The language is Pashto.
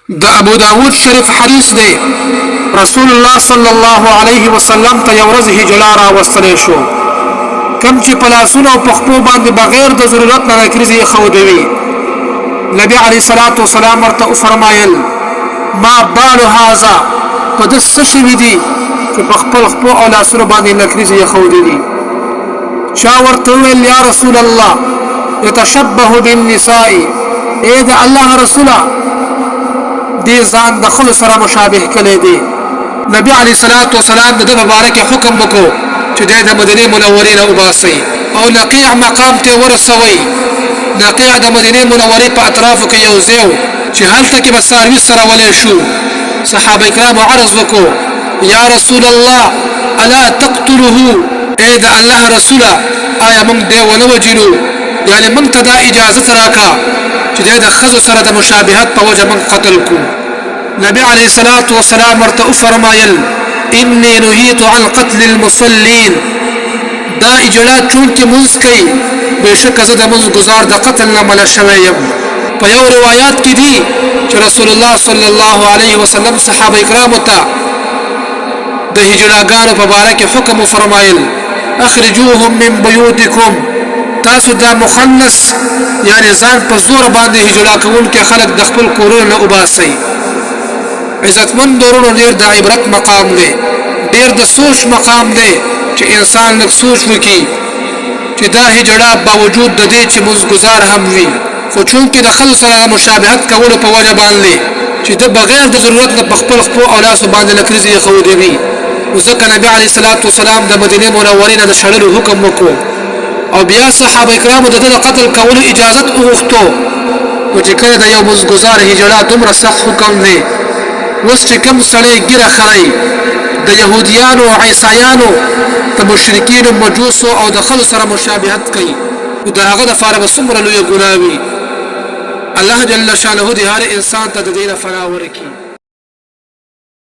دا ابو داود شریف حدیث دی رسول الله صلی الله علیه وسلم ته یو ورځ هجلا راوستلی شو کم چې په لاسونو او پښپو باندې بغیر د ضرورت نه نکریزې ښودوي نبی علیه الصلاة والسلام ورته وفرمایل ما بال هذا په ده څه شوي دي چې په خپل خپو او لاسونو باندې نکریزې ښودلي چا ورته وویل یا رسول الله یتشبه بالنساء ای د الله رسوله دې ځان د ښځو سره مشابه کړی دی نبی علیه الصلاة والسلام د ده مبارک حکم وکړو چې دی د مدینې منورې نه وباسئ او نقیع مقام ته ورسوئ نقیع د مدینې منورې په اطرافو کې یو ځای و چې هلته کې به څاروي څرولای شو صحابه کرامو عرض وکړو یا رسول الله الا تقتله ای د الله رسوله آیا موږ دی ونه وجلو یعنې موږ ته دا اجازت راکړه چې دی د ښځو سره د مشابهت په وجه موږ قتل کړو نبی علیه الصلاة والسلام ورته وفرمایل انی نهیت عن قتل المصلین دا اجلاء چونکې مونځ کوي بېشکه زه د مونځ ګزار د قتل نه منع شوی یم په یو روایات کې دي چې رسول الله صلی الله علیه وسلم صحابه کرامو ته د هجلاګانو په باره کې حکم وفرمایل اخرجوهم من بیوتکم تاسو دا مخنث یعنی ځان په زور باندې هجلا کوونکي خلک د خپل کورونو نه وباسئ عزتمند ورونو ډېر د عبرت مقام دی ډېر د سوچ مقام دی چې انسان لږ سوچ وکړي چې دا هجړه باوجود د دې چې مزګزار هم وي خو چونکې د ښځو سره مشابهت کولو په وجه باندې چې د بغیر د ضرورت نه په خپل خپو او لاسو باندې نکریزې ایښودې وي نو ځکه نبي علیه الصلاة والسلام د مدینې منورې نه د شړلو حکم وکړو او بیا صحابه کرامو د ده د قتل کولو اجازت وغوښتو نو چې کله د یو مزګزار هجړه دومره سخت حکم دی اوس چې کوم سړی ږیره خړی د یهودیانو او عیسایانو د مشرکینو مجوسو او د ښځو سره مشابهت کوي نو د هغه دپاره به څومره لویه ګناه وي الله جل شانه دې هر انسان ته د دې نه فنا ورکړي